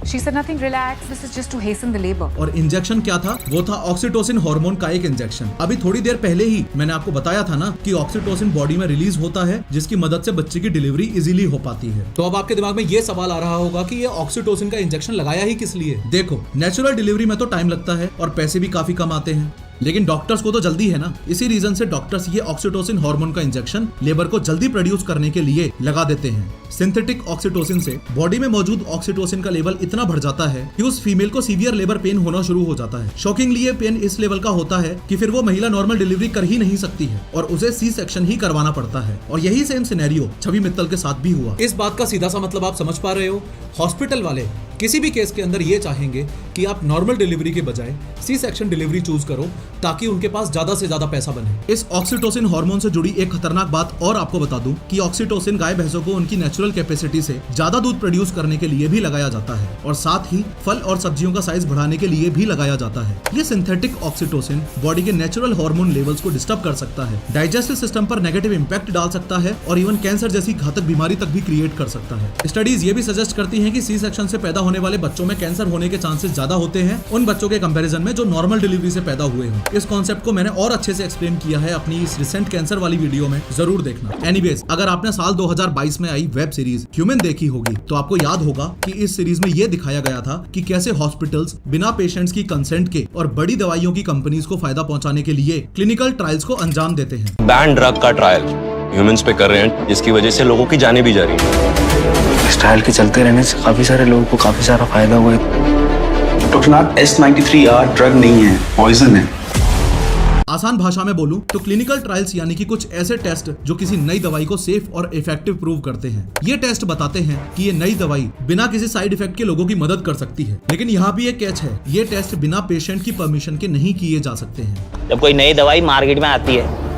She said, nothing, relax. This is just to hasten the labor. और injection क्या था? वो था oxytocin hormone का एक injection. अभी थोड़ी देर पहले ही मैंने आपको बताया था ना कि ऑक्सीटोसिन बॉडी में रिलीज होता है, जिसकी मदद से बच्चे की डिलीवरी इजीली हो पाती है। तो अब आपके दिमाग में ये सवाल आ रहा होगा कि ये ऑक्सीटोसिन का इंजेक्शन लगाया ही किस लिए? देखो, नेचुरल डिलीवरी में तो टाइम लगता है और पैसे भी काफी कम आते हैं, लेकिन डॉक्टर्स को तो जल्दी है ना। इसी रीजन से डॉक्टर्स ये ऑक्सीटोसिन हार्मोन का इंजेक्शन लेबर को जल्दी प्रोड्यूस करने के लिए लगा देते हैं। सिंथेटिक ऑक्सीटोसिन से बॉडी में मौजूद ऑक्सीटोसिन का लेवल इतना बढ़ जाता है कि उस फीमेल को सीवियर लेबर पेन होना शुरू हो जाता है। शॉकिंगली ये पेन इस लेवल का होता है कि फिर वो महिला नॉर्मल डिलीवरी कर ही नहीं सकती है और उसे सी सेक्शन ही करवाना पड़ता है। और यही सेम सिनेरियो छवि मित्तल के साथ भी हुआ। इस बात का सीधा सा मतलब आप समझ पा रहे हो। हॉस्पिटल वाले किसी भी केस के अंदर ये चाहेंगे कि आप नॉर्मल डिलीवरी के बजाय सी सेक्शन डिलीवरी चूज करो, ताकि उनके पास ज्यादा से ज्यादा पैसा बने। इस ऑक्सीटोसिन हार्मोन से जुड़ी एक खतरनाक बात और आपको बता दूं कि ऑक्सीटोसिन गाय भैंसों को उनकी नेचुरल कैपेसिटी से ज्यादा दूध प्रोड्यूस करने के लिए भी लगाया जाता है और साथ ही फल और सब्जियों का साइज बढ़ाने के लिए भी लगाया जाता है। ये सिंथेटिक ऑक्सीटोसिन बॉडी के नेचुरल हार्मोन लेवल्स को डिस्टर्ब कर सकता है, डाइजेस्टिव सिस्टम पर नेगेटिव इंपैक्ट डाल सकता है और इवन कैंसर जैसी घातक बीमारी तक भी क्रिएट कर सकता है। स्टडीज ये भी सजेस्ट करती हैं कि सी सेक्शन से पैदा होने वाले बच्चों में कैंसर होने के चांसेस ज्यादा होते हैं उन बच्चों के कंपैरिजन में जो नॉर्मल डिलीवरी से पैदा हुए हों। इस कॉन्सेप्ट को मैंने और अच्छे से एक्सप्लेन किया है अपनी इस रिसेंट कैंसर वाली वीडियो में, जरूर देखना। एनीवेज, अगर आपने साल 2022 में आई वेब सीरीज ह्यूमन देखी होगी तो आपको याद होगा कि इस सीरीज में ये दिखाया गया था कि कैसे हॉस्पिटल्स बिना पेशेंट्स की कंसेंट के और बड़ी दवाइयों की कंपनीज को फायदा पहुंचाने के लिए क्लिनिकल ट्रायल्स को अंजाम देते हैं। बैन ड्रग का ट्रायल ह्यूमंस पे कर रहे हैं, जिसकी वजह से लोगों की जानें भी जा रही हैं। इस ट्रायल के चलते रहने से काफी सारे लोगों को काफी सारा फायदा हुआ है। डॉक्टर नाथ, S93R ड्रग नहीं है, पॉइजन है। आज आसान भाषा में बोलूं तो क्लिनिकल ट्रायल्स यानी कि कुछ ऐसे टेस्ट जो किसी नई दवाई को सेफ और इफेक्टिव प्रूव करते हैं। ये टेस्ट बताते हैं कि ये नई दवाई बिना किसी साइड इफेक्ट के लोगों की मदद कर सकती है। लेकिन यहाँ भी एक कैच है, ये टेस्ट बिना पेशेंट की परमिशन के नहीं किए जा सकते हैं। जब कोई नई दवाई मार्केट में आती है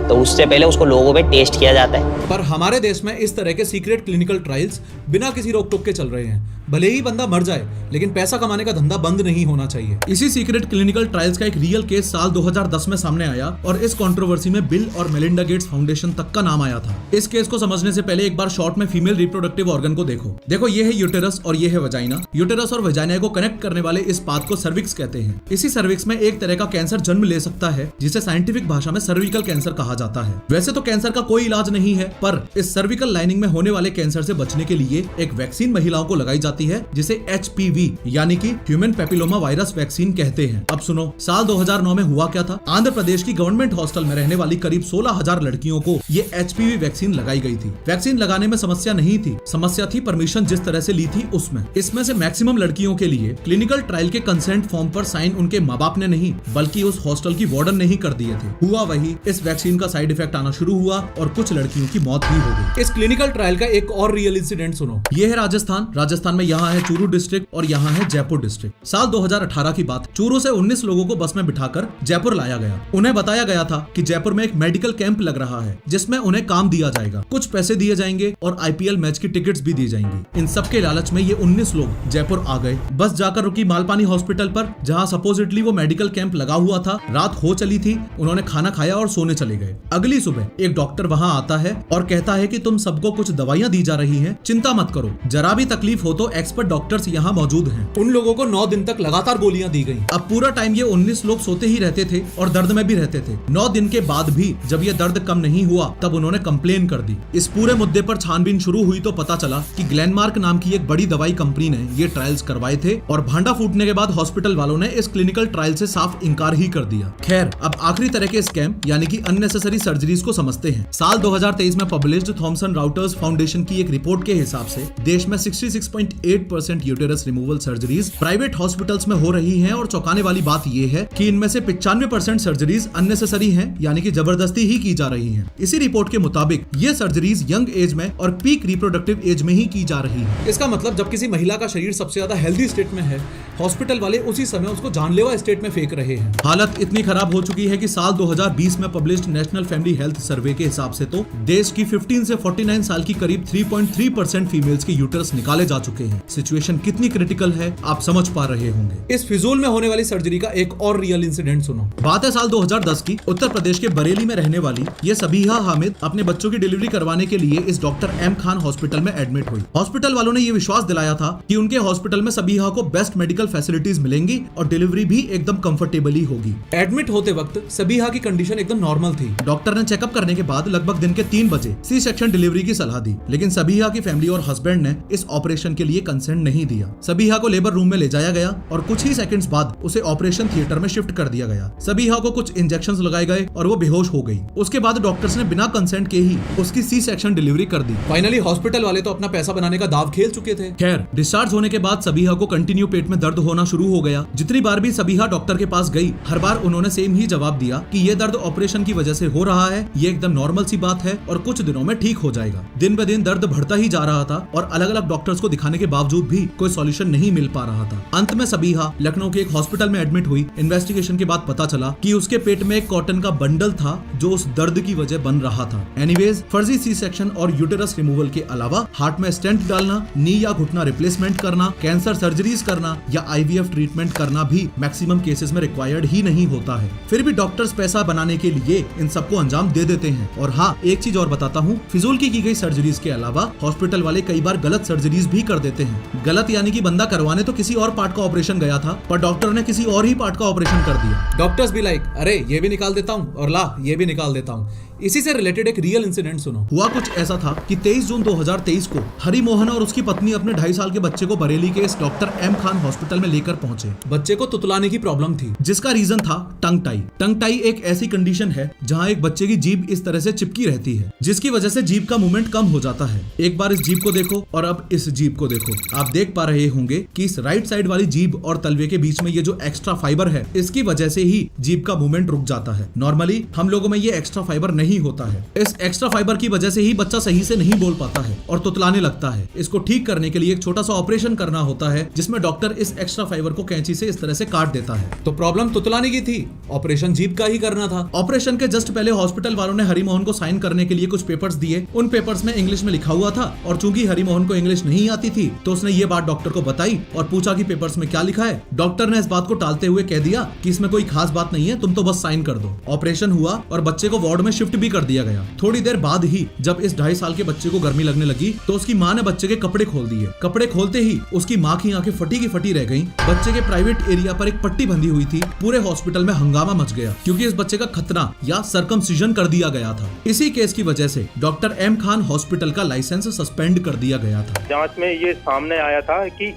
तो उससे पहले उसको लोगों पे टेस्ट किया जाता है। पर हमारे देश में इस तरह के सीक्रेट क्लिनिकल ट्रायल्स बिना किसी रोक टोक के चल रहे हैं। भले ही बंदा मर जाए लेकिन पैसा कमाने का धंधा बंद नहीं होना चाहिए। इसी सीक्रेट क्लिनिकल ट्रायल्स का एक रियल केस साल 2010 में सामने आया और इस कंट्रोवर्सी में बिल और मेलिंडा गेट्स फाउंडेशन तक का नाम आया था। इस केस को समझने से पहले एक बार शॉर्ट में फीमेल रिप्रोडक्टिव ऑर्गन को देखो ये है यूटेरस और ये है वजाइना। यूटेरस और वजाइना को कनेक्ट करने वाले इस पाथ को सर्विक्स कहते हैं। इसी सर्विक्स में एक तरह का कैंसर जन्म ले सकता है जिसे साइंटिफिक भाषा में सर्विकल कैंसर कहा जाता है। वैसे तो कैंसर का कोई इलाज नहीं है, पर इस सर्विकल लाइनिंग में होने वाले कैंसर से बचने के लिए एक वैक्सीन महिलाओं को लगाई जाती है जिसे HPV यानी कि ह्यूमन पैपिलोमा वायरस वैक्सीन कहते हैं। अब सुनो, साल 2009 में हुआ क्या था। आंध्र प्रदेश की गवर्नमेंट हॉस्टल में रहने वाली करीब 16,000 लड़कियों को ये HPV वैक्सीन लगाई गई थी। वैक्सीन लगाने में समस्या नहीं थी, समस्या थी परमिशन जिस तरह से ली थी उसमें। इसमें से मैक्सिमम लड़कियों के लिए क्लिनिकल ट्रायल के कंसेंट फॉर्म पर साइन उनके माँ बाप ने नहीं बल्कि उस हॉस्टल की वार्डन ने ही कर दिए थे। हुआ वही, इस वैक्सीन का साइड इफेक्ट आना शुरू हुआ और कुछ लड़कियों की मौत भी हो गई। इस क्लिनिकल ट्रायल का एक और रियल इंसिडेंट सुनो। ये है राजस्थान में यहाँ है चूरू डिस्ट्रिक्ट और यहाँ है जयपुर डिस्ट्रिक्ट। साल 2018 की बात। चूरू से 19 लोगों को बस में बिठाकर जयपुर लाया गया। उन्हें बताया गया था कि जयपुर में एक मेडिकल कैंप लग रहा है जिसमें उन्हें काम दिया जाएगा, कुछ पैसे दिए जाएंगे और IPL मैच की टिकट्स भी दी जाएंगी। इन सब के लालच में ये 19 लोग जयपुर आ गए। बस जाकर रुकी मालपानी हॉस्पिटल पर जहाँ सपोजिटली वो मेडिकल कैंप लगा हुआ था। रात हो चली थी, उन्होंने खाना खाया और सोने चले गए। अगली सुबह एक डॉक्टर वहाँ आता है और कहता है कि तुम सबको कुछ दवाइयाँ दी जा रही हैं, चिंता मत करो, जरा भी तकलीफ हो तो एक्सपर्ट डॉक्टर्स यहाँ मौजूद हैं। उन लोगों को 9 दिन तक लगातार गोलियां दी गईं। अब पूरा टाइम ये 19 लोग सोते ही रहते थे और दर्द में भी रहते थे। 9 दिन के बाद भी जब ये दर्द कम नहीं हुआ तब उन्होंने कंप्लेन कर दी। इस पूरे मुद्दे पर छानबीन शुरू हुई तो पता चला कि ग्लेनमार्क नाम की एक बड़ी दवाई कंपनी ने ये ट्रायल्स करवाए थे और भांडा फूटने के बाद हॉस्पिटल वालों ने इस क्लिनिकल ट्रायल से साफ इनकार ही कर दिया। खैर, अब आखिरी तरह के स्कैम यानी कि अननेसेसरी सर्जरीज को समझते हैं। साल 2023 में पब्लिश्ड थॉमसन राउटर्स फाउंडेशन की एक रिपोर्ट के हिसाब से देश में 66.8% uterus removal surgeries private hospitals में हो रही हैं और चौंकाने वाली बात यह है कि इनमें से 95% सर्जरीज अननेसेसरी हैं यानी कि जबरदस्ती ही की जा रही हैं। इसी रिपोर्ट के मुताबिक ये सर्जरीज यंग एज में और पीक रिप्रोडक्टिव एज में ही की जा रही है। इसका मतलब जब किसी महिला का शरीर सबसे ज्यादा हेल्दी स्टेट में है, हॉस्पिटल वाले उसी समय उसको जानलेवा स्टेट में फेंक रहे हैं। हालत इतनी खराब हो चुकी है कि साल 2020 में published national family health survey के हिसाब से तो देश की 15 से 49 साल की करीब 3.3% फीमेल्स के यूटरस निकाले जा चुके हैं। सिचुएशन कितनी क्रिटिकल है आप समझ पा रहे होंगे। इस फिजूल में होने वाली सर्जरी का एक और रियल इंसिडेंट सुनो। बात है साल 2010 की। उत्तर प्रदेश के बरेली में रहने वाली ये सबीहा हामिद अपने बच्चों की डिलीवरी करवाने के लिए इस डॉक्टर M खान हॉस्पिटल में एडमिट हुई। हॉस्पिटल वालों ने ये विश्वास दिलाया था कि उनके हॉस्पिटल में सबीहा को बेस्ट मेडिकल फैसिलिटीज मिलेंगी और डिलीवरी भी एकदम कंफर्टेबली होगी। एडमिट होते वक्त सबीहा की कंडीशन एकदम नॉर्मल थी। डॉक्टर ने चेकअप करने के बाद लगभग दिन के 3 बजे सी सेक्शन डिलीवरी की सलाह दी, लेकिन सबीहा की फैमिली और हस्बैंड ने इस ऑपरेशन के लिए कंसेंट नहीं दिया। सबीहा को लेबर रूम में ले जाया गया और कुछ ही सेकंड्स बाद उसे ऑपरेशन थिएटर में शिफ्ट कर दिया गया। सबीहा को कुछ इंजेक्शंस लगाए गए और वो बेहोश हो गई। उसके बाद डॉक्टर्स ने बिना कंसेंट के ही उसकी सी सेक्शन डिलीवरी कर दी। फाइनली हॉस्पिटल वाले तो अपना पैसा बनाने का दाव खेल चुके थे। खैर, डिस्चार्ज होने के बाद सबीहा को कंटिन्यू पेट में दर्द होना शुरू हो गया। जितनी बार भी सबीहा डॉक्टर के पास गई, हर बार उन्होंने सेम ही जवाब दिया कि ये दर्द ऑपरेशन की वजह से हो रहा है, ये एकदम नॉर्मल सी बात है और कुछ दिनों में ठीक हो जाएगा। दिन ब दिन दर्द बढ़ता ही जा रहा था और अलग अलग डॉक्टर्स को दिखाने के बावजूद भी कोई सॉल्यूशन नहीं मिल पा रहा था। अंत में सबीहा लखनऊ के एक हॉस्पिटल में एडमिट हुई। इन्वेस्टिगेशन के बाद पता चला कि उसके पेट में एक कॉटन का बंडल था जो उस दर्द की वजह बन रहा था। एनीवेज, फर्जी सी सेक्शन और यूटेरस रिमूवल के अलावा हार्ट में स्टेंट डालना, नी या घुटना रिप्लेसमेंट करना, कैंसर सर्जरीज करना या IVF ट्रीटमेंट करना भी मैक्सिमम केसेस में रिक्वायर्ड ही नहीं होता है। फिर भी डॉक्टर्स पैसा बनाने के लिए इन सबको अंजाम दे देते हैं। और हाँ, एक चीज और बताता हूँ, फिजूल की गई सर्जरीज के अलावा हॉस्पिटल वाले कई बार गलत सर्जरीज भी कर देते हैं। गलत यानी कि बंदा करवाने तो किसी और पार्ट का ऑपरेशन गया था पर डॉक्टर ने किसी और ही पार्ट का ऑपरेशन कर दिया। डॉक्टर्स भी लाइक, अरे ये भी निकाल देता हूँ और ला ये भी निकाल देता हूँ। इसी से रिलेटेड एक रियल इंसिडेंट सुनो। हुआ कुछ ऐसा था कि 23 जून 2023 को हरि मोहन और उसकी पत्नी अपने 2.5 साल के बच्चे को बरेली के इस डॉक्टर एम खान हॉस्पिटल में लेकर पहुंचे। बच्चे को तुतलाने की प्रॉब्लम थी, जिसका रीजन था टंग टाई। टंग टाई एक ऐसी कंडीशन है जहां एक बच्चे की जीभ इस तरह से चिपकी रहती है, जिसकी वजह से जीभ का मूवमेंट कम हो जाता है। एक बार इस जीभ को देखो और अब इस जीभ को देखो। आप देख पा रहे होंगे कि इस राइट साइड वाली जीभ और तलवे के बीच में ये जो एक्स्ट्रा फाइबर है, इसकी वजह से ही जीभ का मूवमेंट रुक जाता है। नॉर्मली हम लोगों में ये एक्स्ट्रा फाइबर नहीं होता है। इस एक्स्ट्रा फाइबर की वजह से ही बच्चा सही से नहीं बोल पाता है और तुतलाने लगता है। इसको ठीक करने के लिए एक छोटा सा ऑपरेशन करना होता है, जिसमें डॉक्टर इस एक्स्ट्रा फाइबर को कैंची से इस तरह से काट देता है। तो प्रॉब्लम तुतलाने की थी, ऑपरेशन जीभ का ही करना था। ऑपरेशन के जस्ट पहले हॉस्पिटल वालों ने हरिमोहन को साइन करने के लिए कुछ पेपर्स दिए। उन पेपर्स में इंग्लिश में लिखा हुआ था और चूंकि हरिमोहन को इंग्लिश नहीं आती थी, तो उसने ये बात डॉक्टर को बताई और पूछा कि पेपर्स में क्या लिखा है। डॉक्टर ने इस बात को टालते हुए कह दिया कि इसमें कोई खास बात नहीं है, तुम तो बस साइन कर दो। ऑपरेशन हुआ और बच्चे को वार्ड में शिफ्ट भी कर दिया गया। थोड़ी देर बाद ही जब इस 2.5 साल के बच्चे को गर्मी लगने लगी, तो उसकी माँ ने बच्चे के कपड़े खोल दिए। कपड़े खोलते ही उसकी माँ की आंखें फटी की फटी रह गईं। बच्चे के प्राइवेट एरिया पर एक पट्टी बंधी हुई थी। पूरे हॉस्पिटल में हंगामा मच गया क्योंकि इस बच्चे का खतना या सर्कमसिजन कर दिया गया था। इसी केस की वजह से डॉक्टर एम खान हॉस्पिटल का लाइसेंस सस्पेंड कर दिया गया था। जांच में ये सामने आया था कि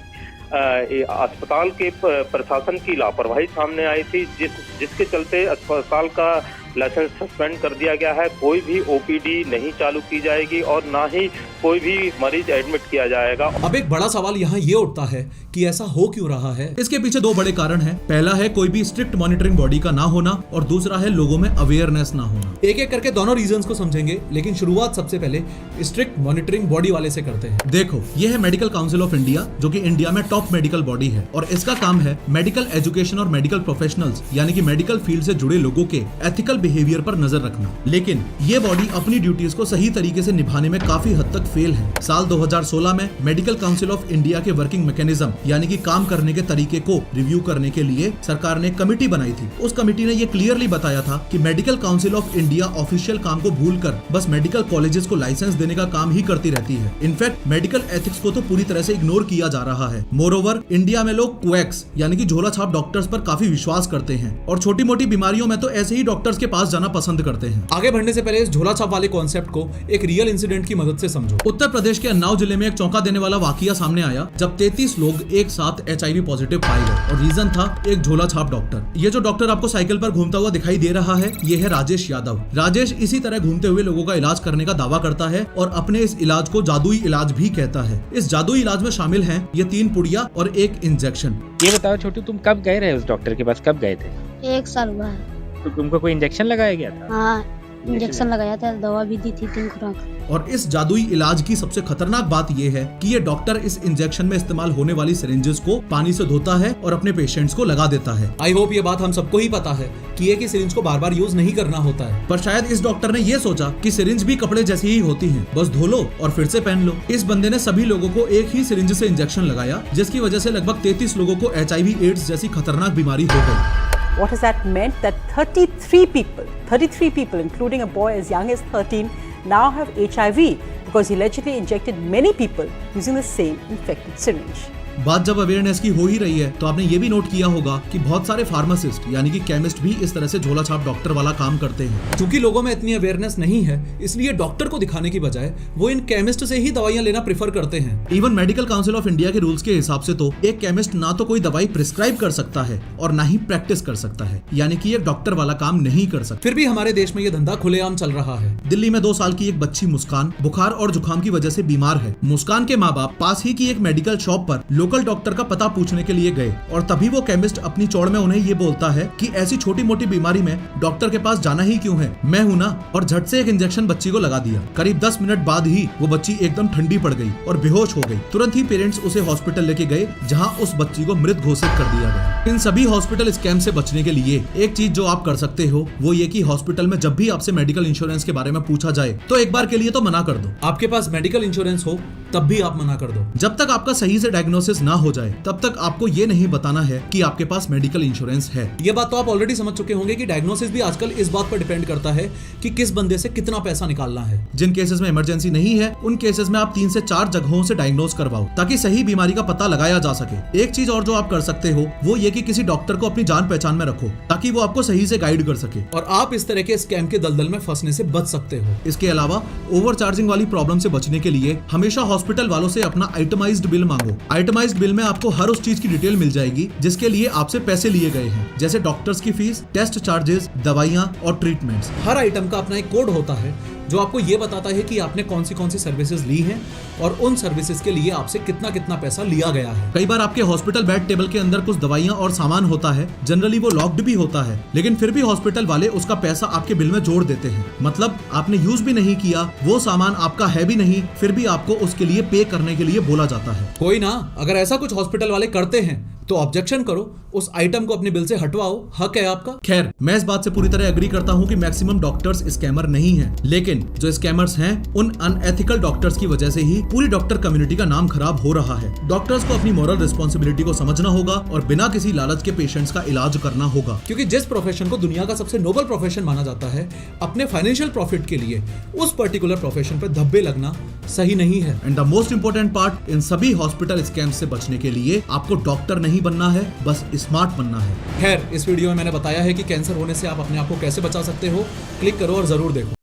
अस्पताल के प्रशासन की लापरवाही सामने आई थी, जिसके चलते अस्पताल का लाइसेंस सस्पेंड कर दिया गया है। कोई भी ओपीडी नहीं चालू की जाएगी और ना ही कोई भी मरीज एडमिट किया जाएगा। अब एक बड़ा सवाल यहाँ ये उठता है कि ऐसा हो क्यों रहा है। इसके पीछे 2 बड़े कारण हैं। पहला है कोई भी स्ट्रिक्ट मॉनिटरिंग बॉडी का ना होना और दूसरा है लोगों में अवेयरनेस ना होना। एक एक करके दोनों रीजंस को समझेंगे, लेकिन शुरुआत सबसे पहले स्ट्रिक्ट मॉनिटरिंग बॉडी वाले से करते हैं। देखो, ये है मेडिकल काउंसिल ऑफ इंडिया, जो कि इंडिया में टॉप मेडिकल बॉडी है और इसका काम है मेडिकल एजुकेशन और मेडिकल प्रोफेशनल्स यानी कि मेडिकल फील्ड से जुड़े लोगों के एथिकल बिहेवियर पर नजर रखना। लेकिन ये बॉडी अपनी ड्यूटीज को सही तरीके से निभाने में काफी हद तक फेल है। साल 2016 में मेडिकल काउंसिल ऑफ इंडिया के वर्किंग मैकेनिज्म यानी कि काम करने के तरीके को रिव्यू करने के लिए सरकार ने कमेटी बनाई थी। उस कमेटी ने ये क्लियरली बताया था कि medical council of India official काम को भूलकर बस मेडिकल कॉलेजेस को लाइसेंस देने का काम ही करती रहती है। इनफैक्ट मेडिकल एथिक्स को तो पूरी तरह से इग्नोर किया जा रहा है। मोरओवर इंडिया में लोग क्वैक्स यानी कि झोला छाप डॉक्टर्स पर काफी विश्वास करते हैं और छोटी मोटी बीमारियों में तो ऐसे ही डॉक्टर्स के पास जाना पसंद करते हैं। आगे बढ़ने से पहले इस झोला छाप वाले कॉन्सेप्ट को एक रियल इंसिडेंट की मदद से समझो। उत्तर प्रदेश के अन्नाव जिले में एक चौंका देने वाला वाकया सामने आया जब 33 लोग एक साथ HIV पॉजिटिव पाए गए और रीजन था एक झोला छाप डॉक्टर। ये जो डॉक्टर आपको साइकिल पर घूमता हुआ दिखाई दे रहा है, ये है राजेश यादव। राजेश इसी तरह घूमते हुए लोगों का इलाज करने का दावा करता है और अपने इस इलाज को जादुई इलाज भी कहता है। इस जादुई इलाज में शामिल हैं ये 3 पुड़िया और 1 इंजेक्शन। ये बताओ छोटू, तुम कब गए रहे उस डॉक्टर के पास, कब गए थे? 1 साल हुआ है। तो तुमको कोई इंजेक्शन लगाया गया था? हाँ, इंजेक्शन लगाया था, दवा भी दी थी 3 खुराक। और इस जादुई इलाज की सबसे खतरनाक बात यह है कि ये डॉक्टर इस इंजेक्शन में इस्तेमाल होने वाली सिरिंजेस को पानी से धोता है और अपने पेशेंट्स को लगा देता है। आई होप ये बात हम सबको ही पता है कि एक ही सिरिंज को बार बार यूज नहीं करना होता है, पर शायद इस डॉक्टर ने ये सोचा कि सिरिंज भी कपड़े जैसी ही होती है, बस धो लो और फिर से पहन लो। इस बंदे ने सभी लोगों को एक ही सिरिंज से इंजेक्शन लगाया, जिसकी वजह से लगभग 33 लोगों को HIV एड्स जैसी खतरनाक बीमारी हो गई। What has that meant? That 33 people, including a boy as young as 13, now have HIV because he allegedly injected many people using the same infected syringe. बात जब अवेयरनेस की हो ही रही है तो आपने ये भी नोट किया होगा कि बहुत सारे फार्मासिस्ट यानी कि केमिस्ट भी इस तरह से झोला छाप डॉक्टर वाला काम करते हैं। क्योंकि लोगों में इतनी अवेयरनेस नहीं है, इसलिए डॉक्टर को दिखाने की बजाय वो इन केमिस्ट से ही दवाइयां लेना प्रेफर करते हैं। Even medical council of India के रूल्स के हिसाब से तो एक केमिस्ट ना तो कोई दवाई प्रिस्क्राइब कर सकता है और ना ही प्रैक्टिस कर सकता है, यानी कि एक डॉक्टर वाला काम नहीं कर सकता। फिर भी हमारे देश में ये धंधा खुलेआम चल रहा है। दिल्ली में 2 साल की एक बच्ची मुस्कान बुखार और जुकाम की वजह से बीमार है। मुस्कान के माँ बाप पास ही की एक मेडिकल शॉप पर लोकल डॉक्टर का पता पूछने के लिए गए और तभी वो केमिस्ट अपनी चौड़ में उन्हें ये बोलता है कि ऐसी छोटी मोटी बीमारी में डॉक्टर के पास जाना ही क्यों है, मैं हूं ना, और झट से एक इंजेक्शन बच्ची को लगा दिया। करीब 10 मिनट बाद ही वो बच्ची एकदम ठंडी पड़ गई और बेहोश हो गई। तुरंत ही पेरेंट्स उसे हॉस्पिटल लेके गए, जहां उस बच्ची को मृत घोषित कर दिया गया। इन सभी हॉस्पिटल स्कैम से बचने के लिए एक चीज जो आप कर सकते हो वो ये कि हॉस्पिटल में जब भी आपसे मेडिकल इंश्योरेंस के बारे में पूछा जाए तो एक बार के लिए तो मना कर दो। आपके पास मेडिकल इंश्योरेंस हो तब भी आप मना कर दो। जब तक आपका सही से डायग्नोसिस डायग्नोसिस ना हो जाए तब तक आपको ये नहीं बताना है कि आपके पास मेडिकल इंश्योरेंस है। ये बात तो आप ऑलरेडी समझ चुके होंगे कि डायग्नोसिस भी आजकल इस बात पर डिपेंड करता है कि किस बंदे से कितना पैसा निकालना है। जिन केसेस में इमरजेंसी नहीं है उन केसेस में आप 3 से 4 जगहों से डायग्नोस करवाओ ताकि सही बीमारी का पता लगाया जा सके। एक चीज और जो आप कर सकते हो वो ये कि किसी डॉक्टर को अपनी जान पहचान में रखो ताकि वो आपको सही से गाइड कर सके और आप इस तरह के स्कैम के दलदल में फंसने से बच सकते हो। इसके अलावा ओवरचार्जिंग वाली प्रॉब्लम से बचने के लिए हमेशा हॉस्पिटल वालों से अपना आइटमाइज्ड बिल मांगो। आइटमाइज्ड बिल में आपको हर उस चीज की डिटेल मिल जाएगी जिसके लिए आपसे पैसे लिए गए हैं, जैसे डॉक्टर्स की फीस, टेस्ट चार्जेस, दवाइयां और ट्रीटमेंट्स। हर आइटम का अपना एक कोड होता है जो आपको ये बताता है कि आपने कौन सी सर्विसेज ली हैं और उन सर्विसेज के लिए आपसे कितना पैसा लिया गया है। कई बार आपके हॉस्पिटल बेड टेबल के अंदर कुछ दवाइयां और सामान होता है, जनरली वो लॉक्ड भी होता है, लेकिन फिर भी हॉस्पिटल वाले उसका पैसा आपके बिल में जोड़ देते हैं। मतलब आपने यूज भी नहीं किया, वो सामान आपका है भी नहीं, फिर भी आपको उसके लिए पे करने के लिए बोला जाता है। कोई ना, अगर ऐसा कुछ हॉस्पिटल वाले करते हैं तो ऑब्जेक्शन करो, उस आइटम को अपने बिल से हटवाओ, हक है आपका। खैर, मैं इस बात से पूरी तरह एग्री करता हूँ कि मैक्सिमम डॉक्टर्स स्कैमर नहीं हैं, लेकिन जो स्कैमर्स हैं उन अनएथिकल डॉक्टर्स की वजह से ही पूरी डॉक्टर कम्युनिटी का नाम खराब हो रहा है। डॉक्टर्स को अपनी मॉरल रिस्पॉन्सिबिलिटी को समझना होगा और बिना किसी लालच के पेशेंट्स का इलाज करना होगा, क्योंकि जिस प्रोफेशन को दुनिया का सबसे नोबल प्रोफेशन माना जाता है, अपने फाइनेंशियल प्रॉफिट के लिए उस पर्टिकुलर प्रोफेशन पर धब्बे लगना सही नहीं है। And the most important part, इन सभी हॉस्पिटल स्कैम से बचने के लिए आपको डॉक्टर नहीं बनना है, बस स्मार्ट बनना है। खैर, इस वीडियो में मैंने बताया है कि कैंसर होने से आप अपने आप को कैसे बचा सकते हो। क्लिक करो और जरूर देखो।